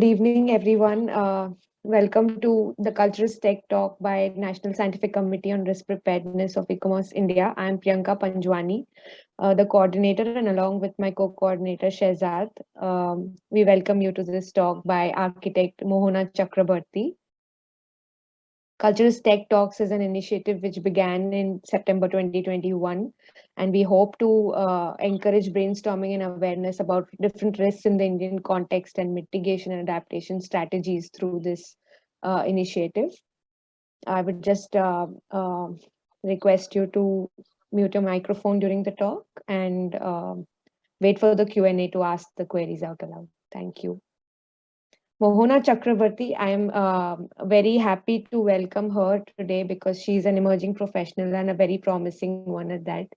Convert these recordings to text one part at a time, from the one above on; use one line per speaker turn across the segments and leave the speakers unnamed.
evening, everyone. Welcome to the CultuRisk Tech Talk by National Scientific Committee on Risk Preparedness of ICOMOS India. I am Priyanka Panjwani, the coordinator, and along with my co-coordinator Shahzad, we welcome you to this talk by architect Mohona Chakraburtty. CultuRisk Tech Talks is an initiative which began in September 2021, and we hope to encourage brainstorming and awareness about different risks in the Indian context and mitigation and adaptation strategies through this initiative. I would just request you to mute your microphone during the talk and wait for the Q&A to ask the queries out aloud. Thank you. Mohona Chakraburtty, I am very happy to welcome her today because she's an emerging professional and a very promising one at that.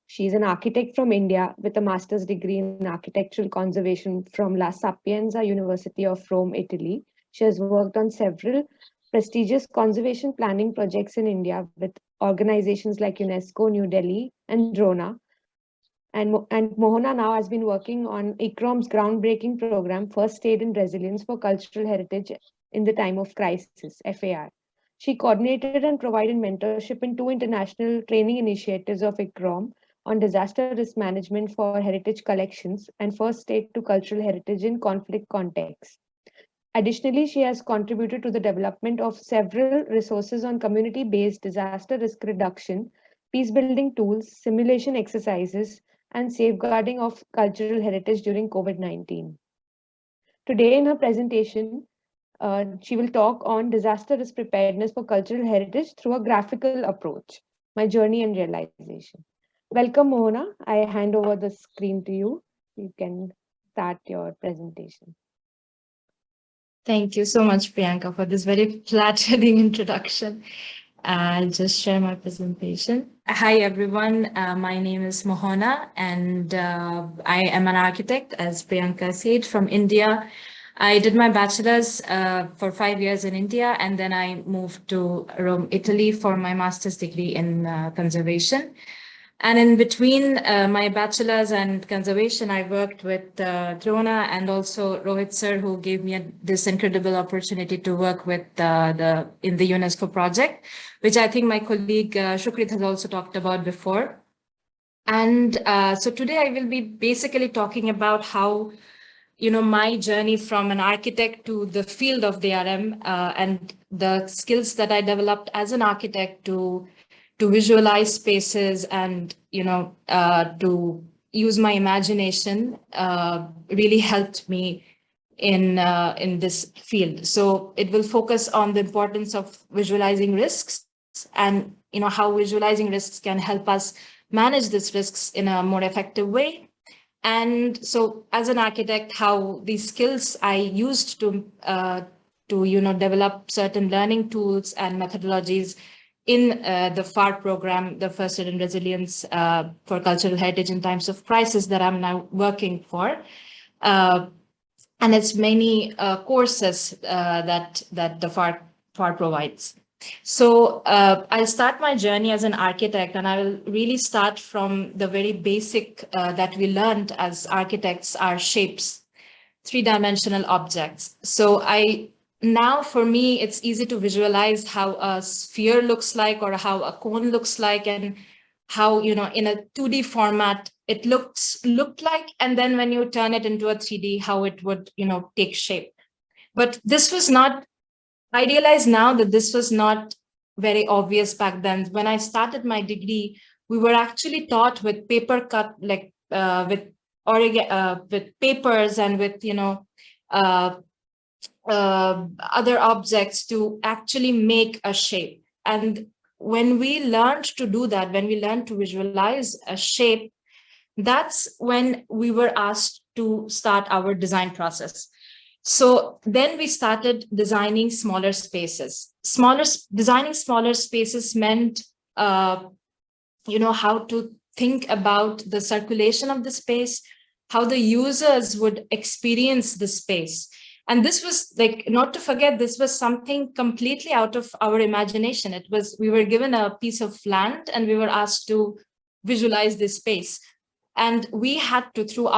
She's an architect from India with a master's degree in architectural conservation from La Sapienza University of Rome, Italy. She has worked on several prestigious conservation planning projects in India with organizations like UNESCO, New Delhi, and DRONA. And Mohona now has been working on ICCROM's groundbreaking program, First Aid and Resilience for Cultural Heritage in the Time of Crisis, FAR. She coordinated and provided mentorship in 2 international training initiatives of ICCROM on disaster risk management for heritage collections and first aid to cultural heritage in conflict contexts. Additionally, she has contributed to the development of several resources on community-based disaster risk reduction, peacebuilding tools, simulation exercises, and safeguarding of cultural heritage during COVID-19. Today in her presentation, she will talk on disaster risk preparedness for cultural heritage through a graphical approach, my journey and realization. Welcome, Mohona. I hand over the screen to you. You can start your presentation.
Thank you so much, Priyanka, for this very flattering introduction. I'll just share my presentation. Hi, everyone. My name is Mohona, and I am an architect, as Priyanka said, from India. I did my bachelor's for 5 years in India, and then I moved to Rome, Italy for my master's degree in conservation. And in between my bachelor's and conservation, I worked with Drona and also Rohit sir, who gave me this incredible opportunity to work with in the UNESCO project, which I think my colleague Shukrit has also talked about before. And so today I will be basically talking about how, my journey from an architect to the field of DRM and the skills that I developed as an architect to visualize spaces and to use my imagination really helped me in this field. So it will focus on the importance of visualizing risks and how visualizing risks can help us manage these risks in a more effective way. And so as an architect, how these skills I used to develop certain learning tools and methodologies in the FAR program, the First Aid and Resilience for Cultural Heritage in Times of Crisis that I'm now working for. And it's many courses that the FAR provides. So I'll start my journey as an architect, and I will really start from the very basic that we learned as architects are shapes, 3-dimensional objects. So now, for me, it's easy to visualize how a sphere looks like or how a cone looks like and how, in a 2D format, it looked like, and then when you turn it into a 3D, how it would, take shape. But this was not, I realize now that this was not very obvious back then. When I started my degree, we were actually taught with paper cut, like with papers and with, other objects to actually make a shape. And when we learned to do that, when we learned to visualize a shape, that's when we were asked to start our design process. So then we started designing smaller spaces. Designing smaller spaces meant, how to think about the circulation of the space, how the users would experience the space. And this was not to forget, this was something completely out of our imagination. We were given a piece of land and we were asked to visualize this space. And we had to, through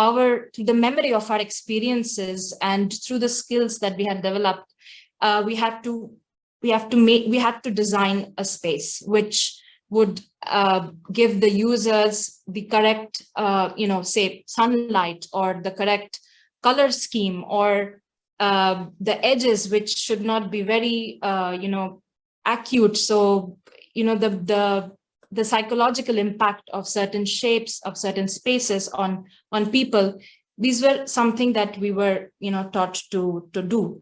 the memory of our experiences and through the skills that we had developed, we had to design a space which would give the users the correct, say sunlight, or the correct color scheme, or the edges, which should not be very, acute. So, the psychological impact of certain shapes, of certain spaces on people, these were something that we were, taught to do.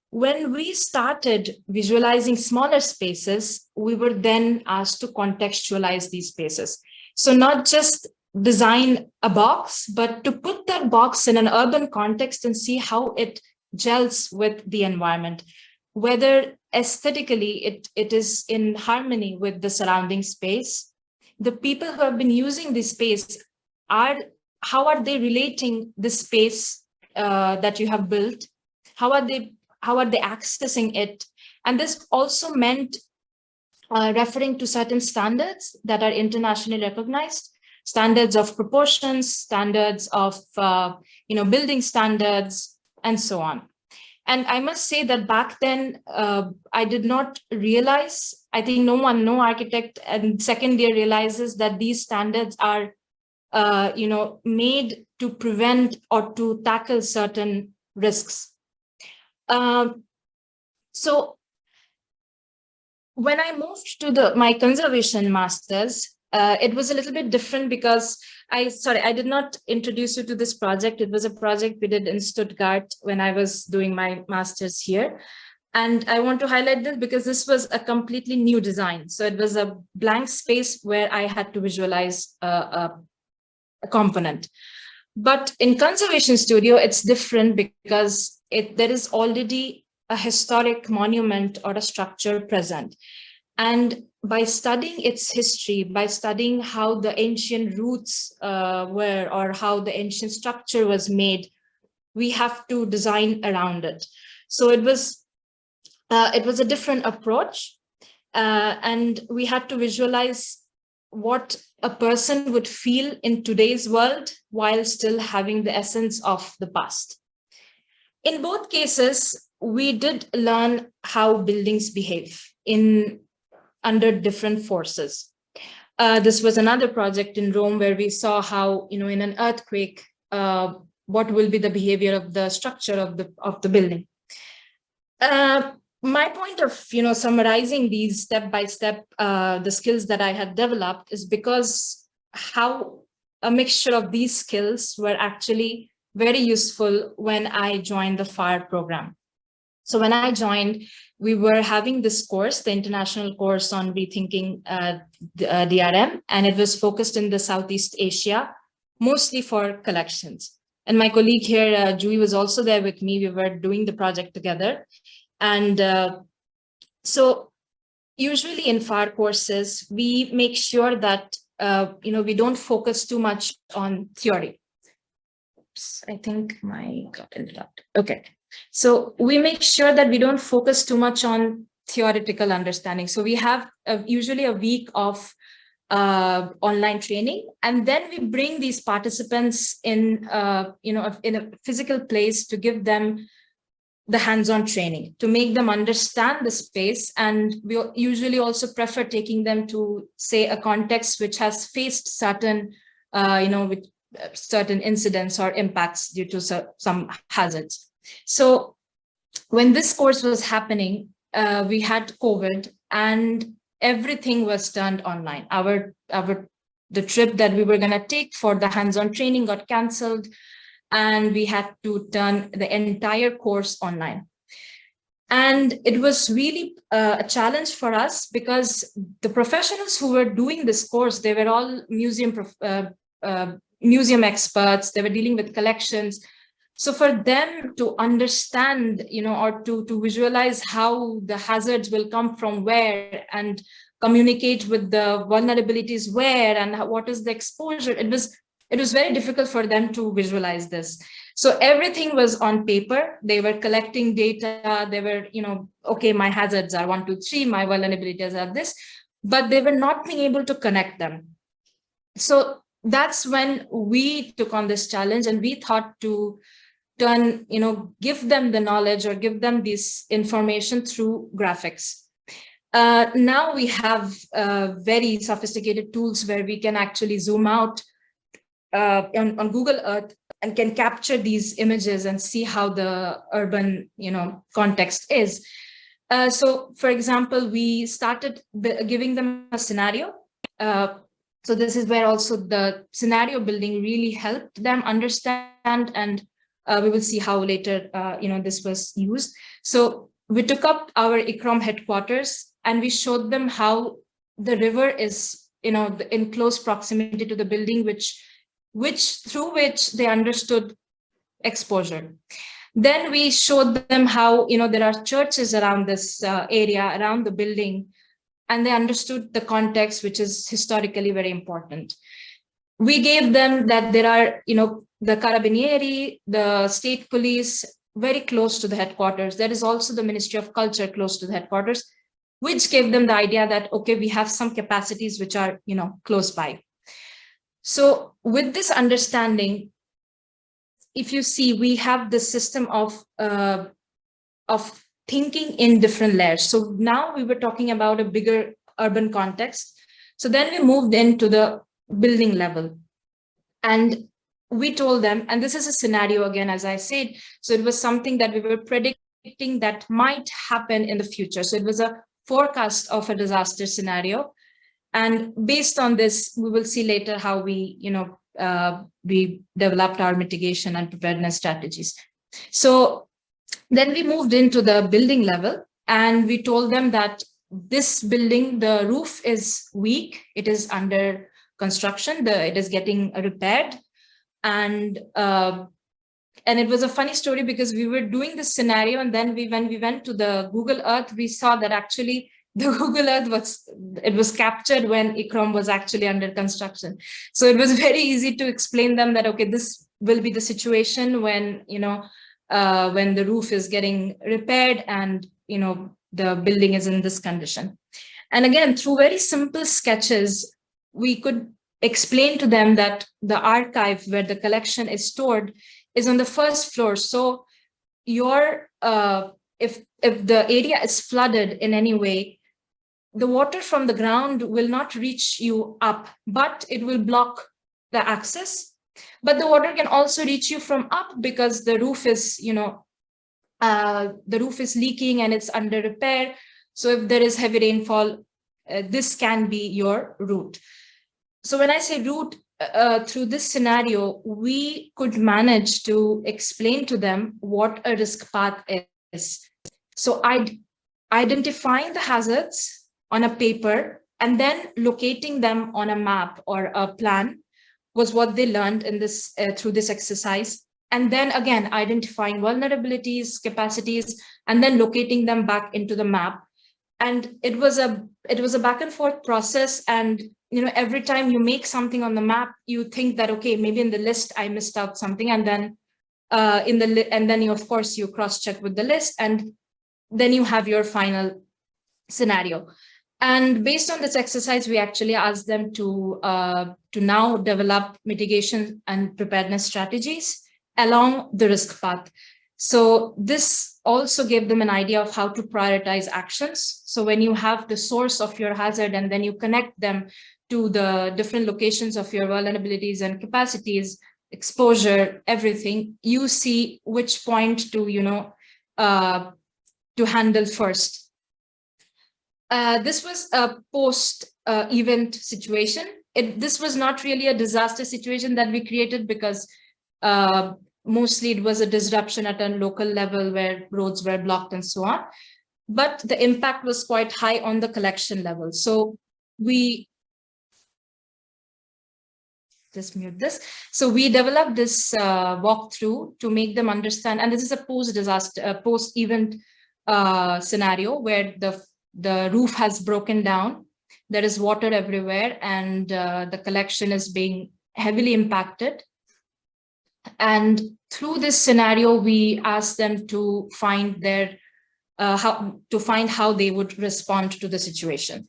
When we started visualizing smaller spaces, we were then asked to contextualize these spaces. So not just design a box, but to put that box in an urban context and see how it gels with the environment, whether aesthetically it is in harmony with the surrounding space. The people who have been using this space, how are they relating this space that you have built? How are they accessing it? And this also meant referring to certain standards that are internationally recognized, standards of proportions, standards of building standards, and so on. And I must say that back then, I did not realize, I think no architect and second year realizes that these standards are made to prevent or to tackle certain risks. So when I moved to my conservation master's, it was a little bit different because I did not introduce you to this project. It was a project we did in Stuttgart when I was doing my master's here. And I want to highlight this because this was a completely new design. So it was a blank space where I had to visualize a component. But in Conservation Studio, it's different because there is already a historic monument or a structure present. And by studying its history, by studying how the ancient roots were, or how the ancient structure was made, we have to design around it. So it was a different approach, and we had to visualize what a person would feel in today's world while still having the essence of the past. In both cases, we did learn how buildings behave under different forces. This was another project in Rome where we saw how, in an earthquake, what will be the behavior of the structure of the building. My point of, summarizing these step by step, the skills that I had developed is because how a mixture of these skills were actually very useful when I joined the FIRE program. So when I joined, we were having this course, the international course on rethinking DRM, and it was focused in the Southeast Asia, mostly for collections. And my colleague here, Jui, was also there with me. We were doing the project together. And so usually in FIRE courses, we make sure that, we don't focus too much on theory. Oops, I think my got interrupted. Okay. So we make sure that we don't focus too much on theoretical understanding. So we have usually a week of online training, and then we bring these participants in a physical place to give them the hands-on training, to make them understand the space. And we usually also prefer taking them to, say, a context which has faced certain, with certain incidents or impacts due to some hazards. So when this course was happening, we had COVID and everything was turned online. The trip that we were going to take for the hands-on training got canceled, and we had to turn the entire course online. And it was really a challenge for us because the professionals who were doing this course, they were all museum experts. They were dealing with collections. So for them to understand, or to visualize how the hazards will come from where and communicate with the vulnerabilities where and what is the exposure, it was very difficult for them to visualize this. So everything was on paper. They were collecting data. They were, okay, my hazards are 1, 2, 3, my vulnerabilities are this, but they were not being able to connect them. So that's when we took on this challenge, and we thought to give them the knowledge or give them this information through graphics. Now we have very sophisticated tools where we can actually zoom out on Google Earth and can capture these images and see how the urban context is. So for example, we started giving them a scenario. So this is where also the scenario building really helped them understand, and we will see how later this was used. So we took up our ICCROM headquarters and we showed them how the river is in close proximity to the building, through which they understood exposure. Then we showed them how there are churches around this area, around the building, and they understood the context, which is historically very important. We gave them that there are the Carabinieri, the state police, very close to the headquarters. There is also the Ministry of Culture close to the headquarters, which gave them the idea that, okay, we have some capacities which are close by. So with this understanding, if you see, we have this system of thinking in different layers. So now we were talking about a bigger urban context. So then we moved into the building level. And we told them, and this is a scenario again, as I said, so it was something that we were predicting that might happen in the future. So it was a forecast of a disaster scenario. And based on this, we will see later how we developed our mitigation and preparedness strategies. So then we moved into the building level, and we told them that this building, the roof is weak, it is under construction, it is getting repaired. And it was a funny story because we were doing this scenario, and then when we went to the Google Earth, we saw that actually the Google Earth was captured when ICCROM was actually under construction. So it was very easy to explain them that, okay, this will be the situation when the roof is getting repaired and the building is in this condition. And again, through very simple sketches, we could explain to them that the archive where the collection is stored is on the first floor. So if the area is flooded in any way, the water from the ground will not reach you up, but it will block the access. But the water can also reach you from up because the roof is, leaking and it's under repair. So if there is heavy rainfall, this can be your route. So when I say route, through this scenario, we could manage to explain to them what a risk path is. So identifying the hazards on a paper and then locating them on a map or a plan was what they learned in this through this exercise. And then again, identifying vulnerabilities, capacities, and then locating them back into the map. And it was a back and forth process. And every time you make something on the map, you think that, okay, maybe in the list I missed out something, and then you of course you cross check with the list, and then you have your final scenario. And based on this exercise, we actually asked them to now develop mitigation and preparedness strategies along the risk path. So this also gave them an idea of how to prioritize actions. So when you have the source of your hazard and then you connect them to the different locations of your vulnerabilities and capacities, exposure, everything, you see which point to handle first. This was a post-event situation. This was not really a disaster situation that we created because mostly it was a disruption at a local level where roads were blocked and so on. But the impact was quite high on the collection level. So we just mute this. So we developed this walkthrough to make them understand. And this is a post-disaster, post-event scenario where the roof has broken down, there is water everywhere, and the collection is being heavily impacted. And through this scenario, we asked them to find how they would respond to the situation.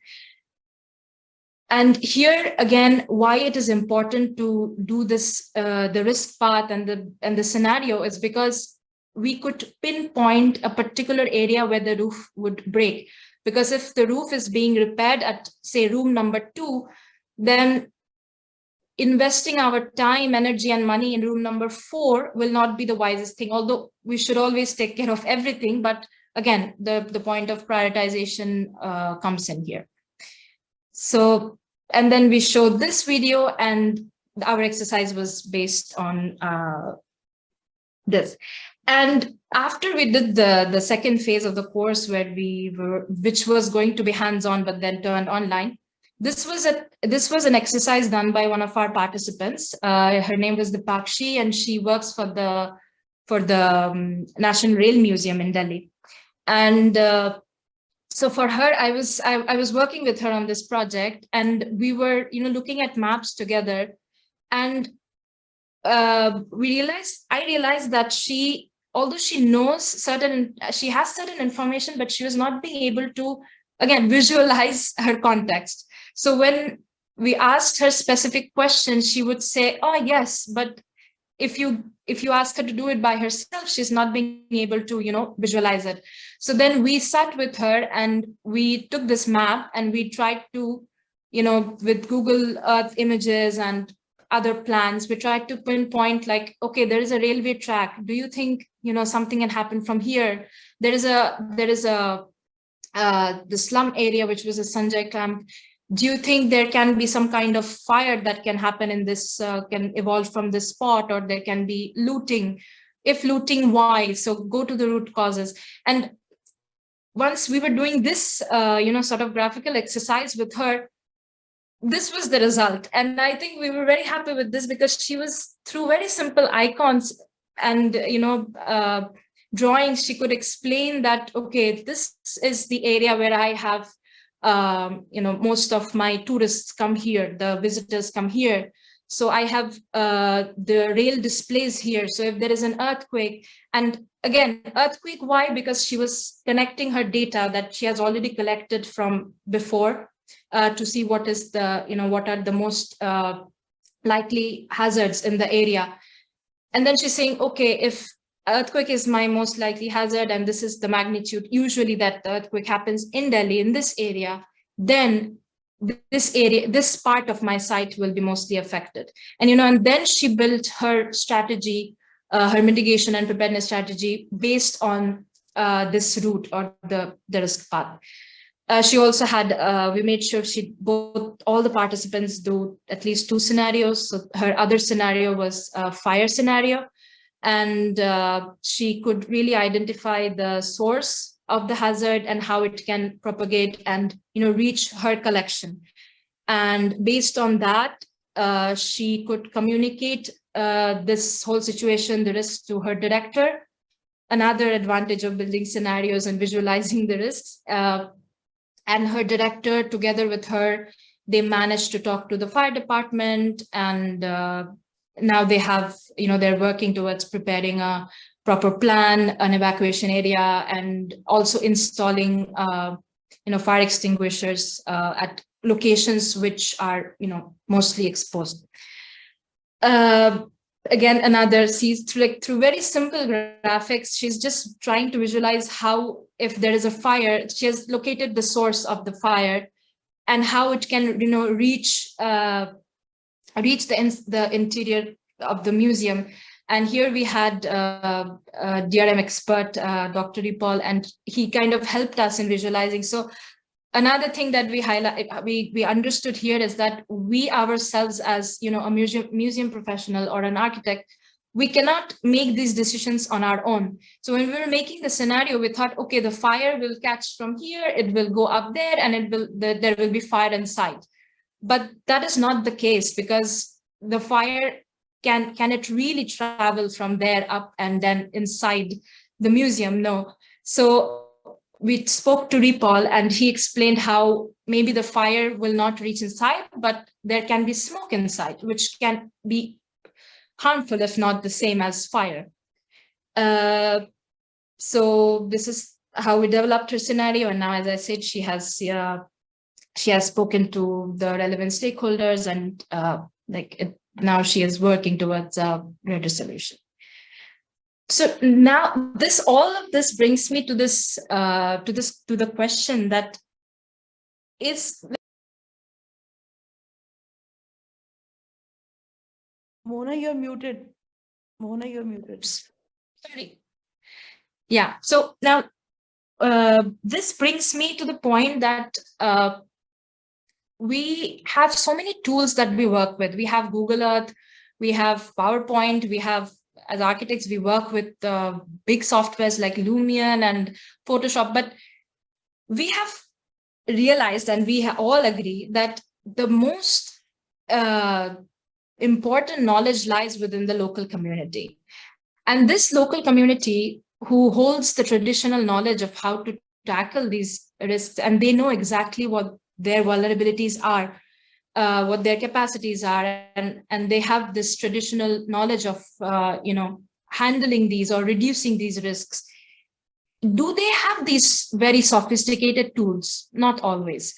And here again, why it is important to do this, the risk path and the scenario is because we could pinpoint a particular area where the roof would break. Because if the roof is being repaired at, say, room number 2, then investing our time, energy, and money in room number 4 will not be the wisest thing, although we should always take care of everything. But again, the point of prioritization comes in here. So, and then we showed this video, and our exercise was based on this. And after we did the second phase of the course, which was going to be hands-on but then turned online, this was an exercise done by one of our participants. Her name was Dipakshi, and she works for the National Rail Museum in Delhi. And so for her, I was working with her on this project, and we were looking at maps together, and I realized that although she has certain information, but she was not being able to, again, visualize her context. So when we asked her specific questions, she would say, "Oh yes," but if you ask her to do it by herself, she's not being able to visualize it. So then we sat with her and we took this map and we tried to with Google Earth images and other plans, we tried to pinpoint, like, okay, there is a railway track. Do you think something can happen from here? There is the slum area, which was a Sanjay camp. Do you think there can be some kind of fire that can happen in this, can evolve from this spot, or there can be looting? If looting, why? So go to the root causes. And once we were doing this, sort of graphical exercise with her, this was the result. And I think we were very happy with this because she was, through very simple icons and, drawings, she could explain that, okay, this is the area where I have most of my tourists come here, the visitors come here. So I have the rail displays here. So if there is an earthquake, and again, earthquake, why? Because she was connecting her data that she has already collected from before to see what is what are the most likely hazards in the area. And then she's saying, okay, if earthquake is my most likely hazard, and this is the magnitude usually that the earthquake happens in Delhi, in this area, then this part of my site will be mostly affected. And and then she built her strategy, her mitigation and preparedness strategy based on this route or the risk path. She also had, we made sure all the participants do at least 2 scenarios. So her other scenario was a fire scenario. And she could really identify the source of the hazard and how it can propagate and reach her collection. And based on that, she could communicate this whole situation, the risk, to her director. Another advantage of building scenarios and visualizing the risks. And her director, together with her, they managed to talk to the fire department, and now they have, they're working towards preparing a proper plan, an evacuation area, and also installing, fire extinguishers at locations which are, mostly exposed. Again, another sees through very simple graphics, she's just trying to visualize how, if there is a fire, she has located the source of the fire and how it can, reach the interior of the museum. And here we had a DRM expert, Dr. Ripal, and he kind of helped us in visualizing. So another thing that we understood here is that we ourselves, as a museum professional or an architect, we cannot make these decisions on our own. So when we were making the scenario, we thought, okay, the fire will catch from here, it will go up there, and there will be fire inside. But that is not the case, because the fire, can it really travel from there up and then inside the museum? No. So we spoke to Ripal, and he explained how maybe the fire will not reach inside, but there can be smoke inside, which can be harmful, if not the same as fire. So this is how we developed her scenario. And now, as I said, she she has spoken to the relevant stakeholders, and now she is working towards a greater solution. So now all of this brings me to the question that is.
Mohona, you're muted. Mohona, you're muted.
Sorry. Yeah. So now this brings me to the point that we have so many tools that we work with. We have Google Earth, we have PowerPoint, we have, as architects, we work with big softwares like Lumion and Photoshop, but we have realized, and we all agree, that the most important knowledge lies within the local community. And this local community who holds the traditional knowledge of how to tackle these risks, and they know exactly what their vulnerabilities are, what their capacities are, and they have this traditional knowledge of handling these or reducing these risks. Do they have these very sophisticated tools? Not always.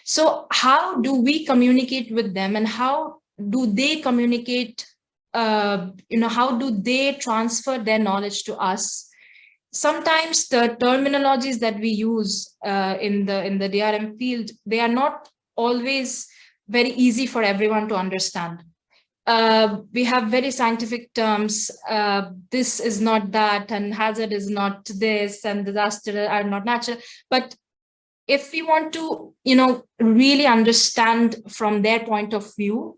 So how do we communicate with them, and how do they communicate? How do they transfer their knowledge to us? Sometimes the terminologies that we use in the DRM field, they are not always very easy for everyone to understand. We have very scientific terms. This is not that, and hazard is not this, and disaster are not natural. But if we want to, really understand from their point of view,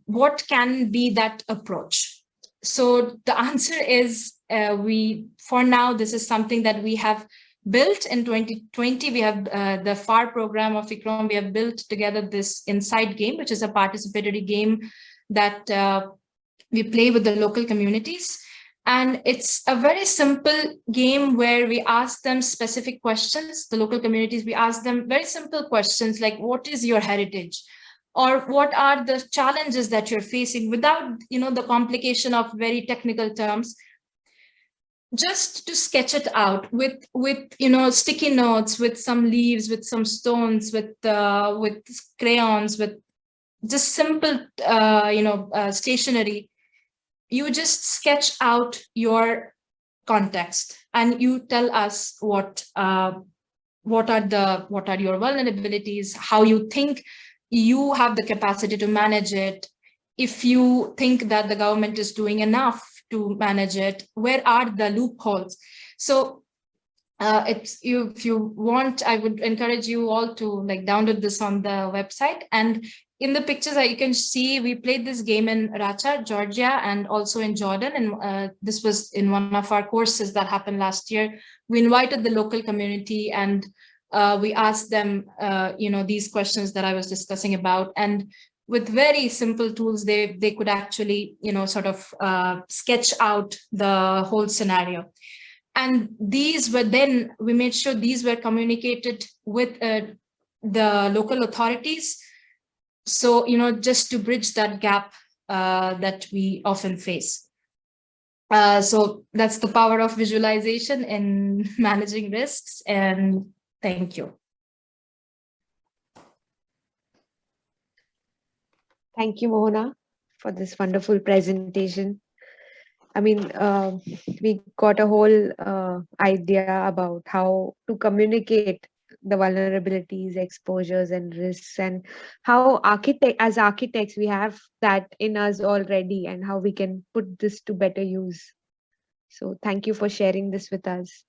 what can be that approach? So the answer is, for now, this is something that we have built in 2020. We have the FAR program of ICCROM. We have built together this Inside game, which is a participatory game that we play with the local communities. And it's a very simple game where we ask them specific questions, the local communities. We ask them very simple questions like, what is your heritage? Or what are the challenges that you're facing, without the complication of very technical terms, just to sketch it out with sticky notes, with some leaves, with some stones, with crayons, with just simple stationery. You just sketch out your context, and you tell us what are your vulnerabilities, how you think you have the capacity to manage it, if you think that the government is doing enough to manage it, where are the loopholes. So if you want, I would encourage you all to download this on the website. And in the pictures that you can see, we played this game in Racha, Georgia, and also in Jordan. And this was in one of our courses that happened last year. We invited the local community, and we asked them, these questions that I was discussing about. And with very simple tools, they could actually, sketch out the whole scenario. And these were then, we made sure these were communicated with the local authorities. So, just to bridge that gap that we often face. So that's the power of visualization in managing risks. And thank you.
Thank you, Mohona, for this wonderful presentation. I mean, we got a whole idea about how to communicate the vulnerabilities, exposures, and risks, and how as architects, we have that in us already, and how we can put this to better use. So thank you for sharing this with us.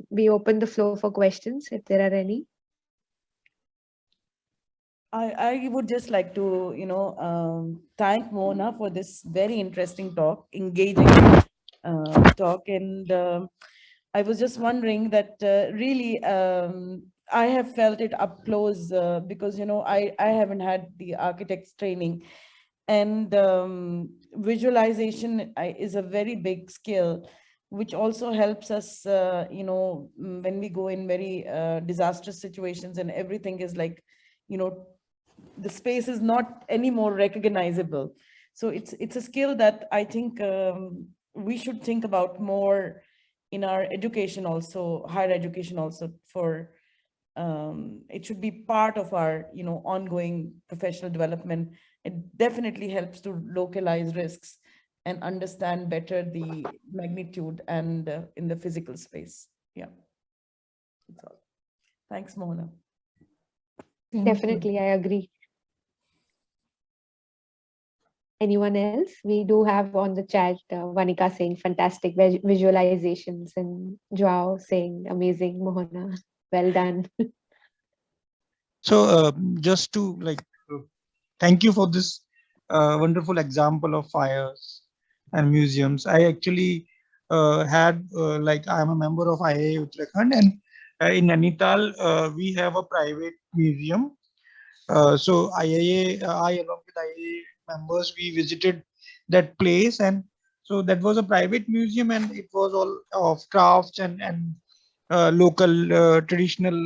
We open the floor for questions, if there are any.
I would just like to, thank Mohona for this very interesting talk, engaging talk. And I was just wondering that really, I have felt it up close because, I haven't had the architect's training. And visualization is a very big skill, which also helps us, when we go in very disastrous situations and everything is the space is not anymore recognizable. So it's a skill that I think we should think about more in our education also, higher education also, for it should be part of our, ongoing professional development. It definitely helps to localize risks and understand better the magnitude and in the physical space. Yeah, that's all. Thanks, Mohana.
Thank you.
Definitely, I agree. Anyone else? We do have on the chat Vanika saying fantastic visualizations and Joao saying amazing, Mohana. Well done.
So just to thank you for this wonderful example of fires and museums. I actually had I'm a member of IIA Uttarakhand, and in Nainital we have a private museum. So IIA, I along with IIA members, we visited that place, and so that was a private museum, and it was all of crafts and local traditional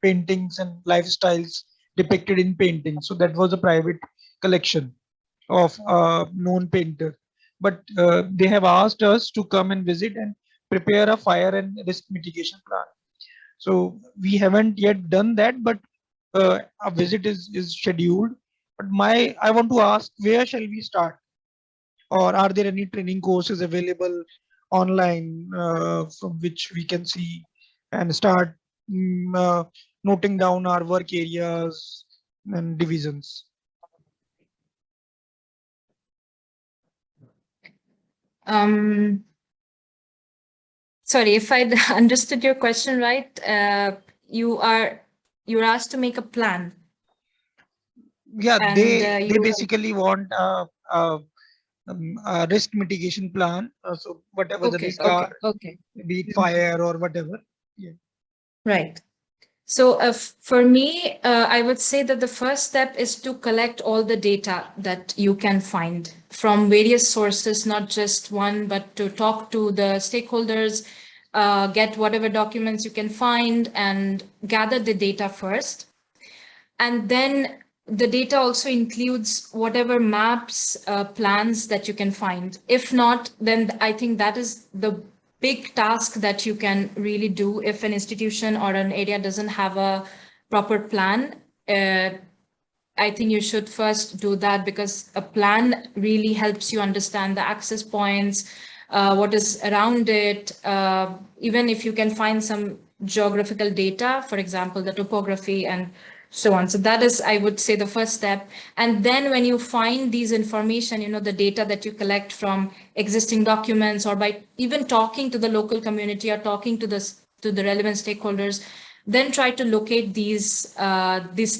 paintings and lifestyles depicted in paintings. So that was a private collection of a known painter. But they have asked us to come and visit and prepare a fire and risk mitigation plan. So we haven't yet done that, but a visit is scheduled. But I want to ask, where shall we start? Or are there any training courses available online from which we can see and start noting down our work areas and divisions?
Sorry, if I understood your question right, you're asked to make a plan.
Yeah,
And,
they
you-
basically want a risk mitigation plan. So whatever the
Okay,
risks
okay,
are,
okay.
be it fire or whatever. Yeah.
Right. So for me, I would say that the first step is to collect all the data that you can find from various sources, not just one, but to talk to the stakeholders, get whatever documents you can find and gather the data first. And then the data also includes whatever maps, plans that you can find. If not, then I think that is the big task that you can really do if an institution or an area doesn't have a proper plan. I think you should first do that, because a plan really helps you understand the access points, what is around it, even if you can find some geographical data, for example, the topography and so on. So that is, I would say, the first step. And then when you find these information, the data that you collect from existing documents, or by even talking to the local community or talking to the relevant stakeholders, then try to locate this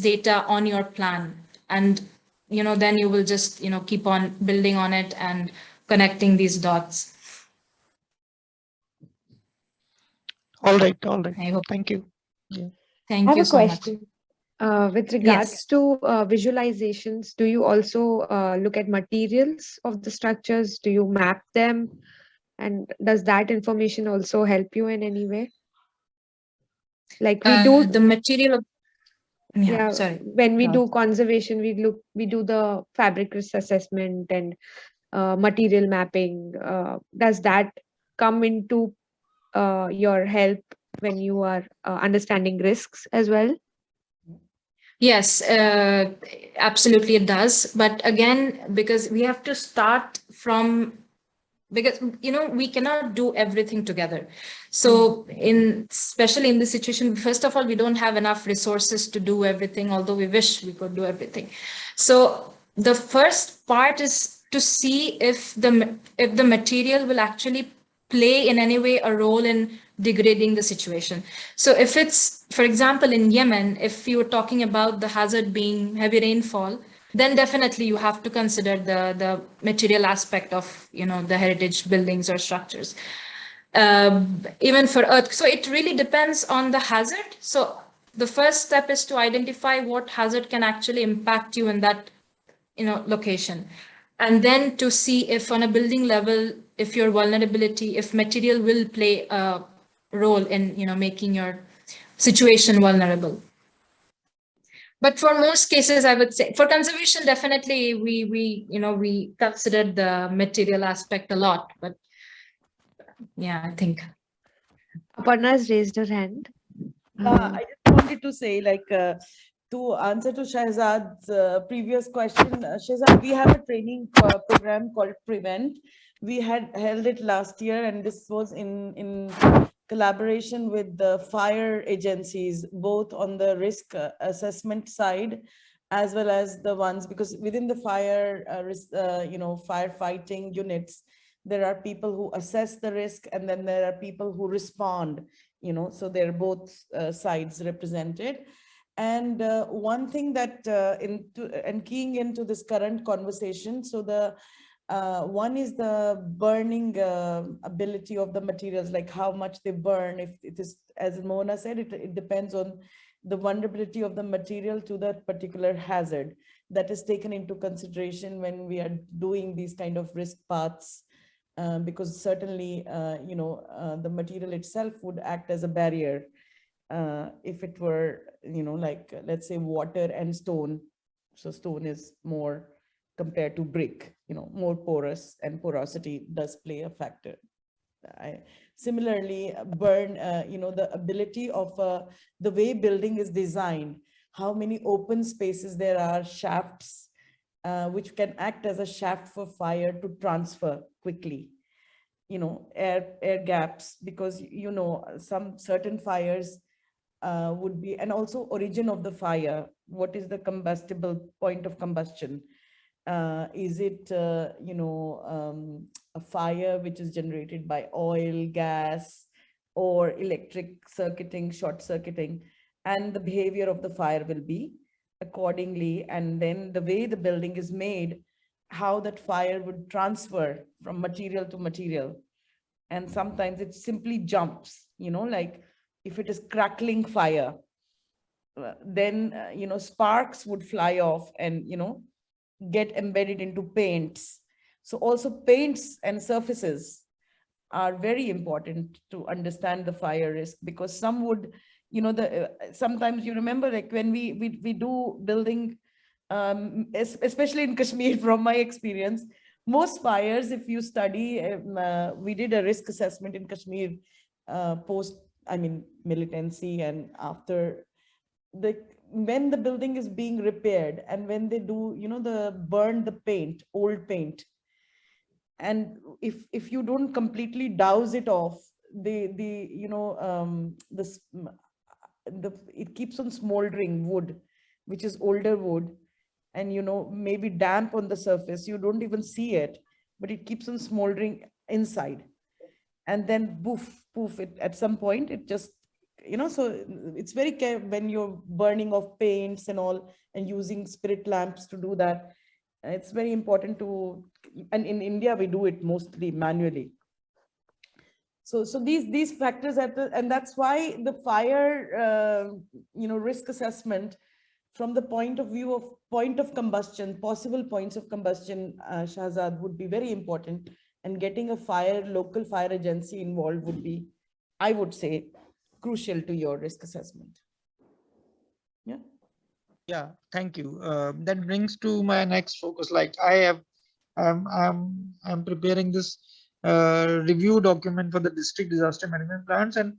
data on your plan. And then you will just keep on building on it and connecting these dots.
All right. All right.
I hope.
Thank you. Yeah.
I
Thank
have
you
a
so much.
question. With regards
Yes.
to visualizations, do you also look at materials of the structures? Do you map them? And does that information also help you in any way? Like we do,
The material of,
yeah,
sorry.
when we
No.
do conservation, we do the fabric risk assessment and material mapping. Does that come into your help when you are understanding risks as well?
Yes, absolutely it does. But again, because we have to start from, because we cannot do everything together. So especially in this situation, first of all, we don't have enough resources to do everything, although we wish we could do everything. So the first part is to see if the material will actually play in any way a role in degrading the situation. So if it's, for example, in Yemen, if you were talking about the hazard being heavy rainfall, then definitely you have to consider the material aspect of the heritage buildings or structures. Even for earth, so it really depends on the hazard. So the first step is to identify what hazard can actually impact you in that location, and then to see if on a building level, if your vulnerability, if material will play a role in making your situation vulnerable. But for most cases, I would say for conservation, definitely we consider the material aspect a lot. But yeah, I think
Aparna's raised her hand.
I just want wanted to say, like, to answer to Shahzad's previous question, Shahzad, we have a training program called Prevent. We had held it last year, and this was in collaboration with the fire agencies, both on the risk assessment side, as well as the ones, because within the fire, firefighting units, there are people who assess the risk, and then there are people who respond, so they're both sides represented. And one thing that and keying into this current conversation, so the one is the burning ability of the materials, like how much they burn. If it is, as Mohona said, it depends on the vulnerability of the material to that particular hazard. That is taken into consideration when we are doing these kind of risk paths, because certainly, the material itself would act as a barrier. If it were, like, let's say water and stone. So stone is more compared to brick, more porous, and porosity does play a factor. Similarly, burn, the ability of the way building is designed, how many open spaces there are, shafts, which can act as a shaft for fire to transfer quickly, air gaps, because, some certain fires would be, and also origin of the fire. What is the combustible point of combustion? Is it, a fire which is generated by oil, gas, or electric circuiting, short circuiting? And the behavior of the fire will be accordingly. And then the way the building is made, how that fire would transfer from material to material. And sometimes it simply jumps, like if it is crackling fire, then, sparks would fly off and, get embedded into paints. So also paints and surfaces are very important to understand the fire risk, because some would, sometimes you remember, like when we do building, especially in Kashmir, from my experience, most fires, if you study, we did a risk assessment in Kashmir post, militancy, and after when the building is being repaired, and when they do, burn the paint, old paint, and if you don't completely douse it off, it keeps on smoldering wood, which is older wood, and maybe damp on the surface. You don't even see it, but it keeps on smoldering inside, and then poof, it at some point it just, so it's very when you're burning of paints and all, and using spirit lamps to do that, it's very important to, and in India we do it mostly manually. So these factors and that's why the fire risk assessment from the point of view of point of combustion, possible points of combustion, Shahzad, would be very important, and getting a local fire agency involved would be, I would say, crucial to your risk assessment.
Yeah, thank you. That brings to my next focus. Like I'm preparing this review document for the district disaster management plans, and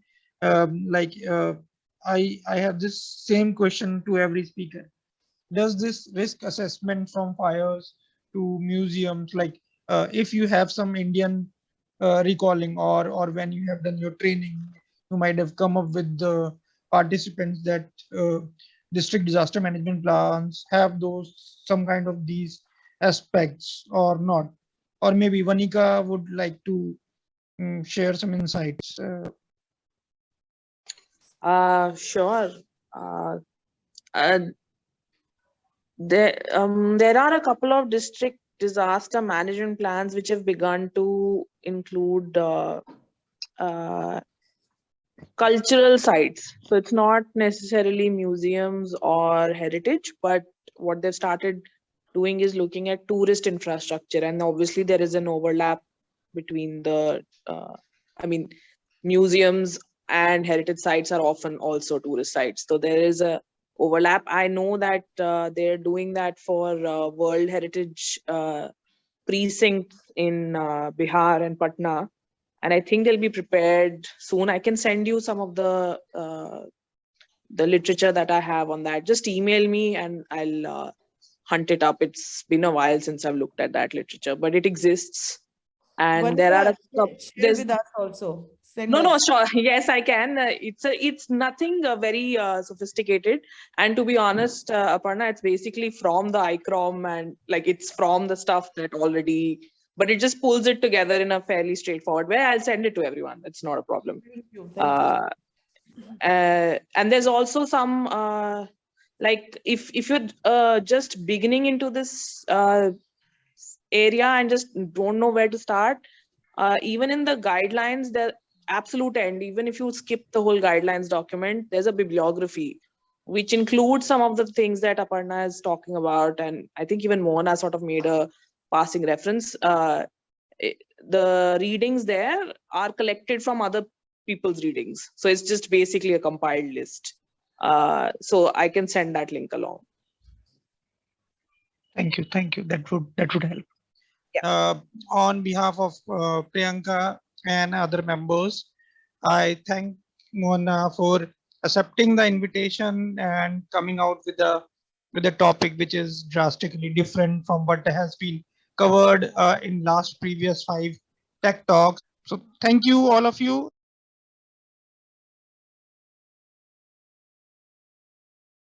I have this same question to every speaker. Does this risk assessment from fires to museums, like if you have some Indian recalling, or when you have done your training, you might have come up with the participants that district disaster management plans have some kind of these aspects or not? Or maybe Vanika would like to share some insights.
Sure. There are a couple of district disaster management plans which have begun to include cultural sites. So it's not necessarily museums or heritage, but what they've started doing is looking at tourist infrastructure. And obviously there is an overlap between the, museums and heritage sites are often also tourist sites. So there is a overlap. I know that they're doing that for World Heritage precincts in Bihar and Patna. And I think they'll be prepared soon. I can send you some of the the literature that I have on that, just email me and I'll hunt it up. It's been a while since I've looked at that literature, but it exists. And there are
share with us also. Send
no,
us.
sure. Yes, I can. It's nothing very sophisticated. And to be honest, Aparna, it's basically from the ICOMOS and like it's from the stuff that already, but it just pulls it together in a fairly straightforward way. I'll send it to everyone. It's not a problem.
Thank you. Thank you.
And there's also some like if you're just beginning into this area and just don't know where to start, even in the guidelines, the absolute end, even if you skip the whole guidelines document, there's a bibliography which includes some of the things that Aparna is talking about, and I think even Mohana sort of made a passing reference. The readings there are collected from other people's readings, so it's just basically a compiled list. So I can send that link along.
Thank you. That would help.
Yeah.
On behalf of Priyanka and other members, I thank Mohana for accepting the invitation and coming out with a topic which is drastically different from what has been covered in previous 5 tech talks. So thank you all of you.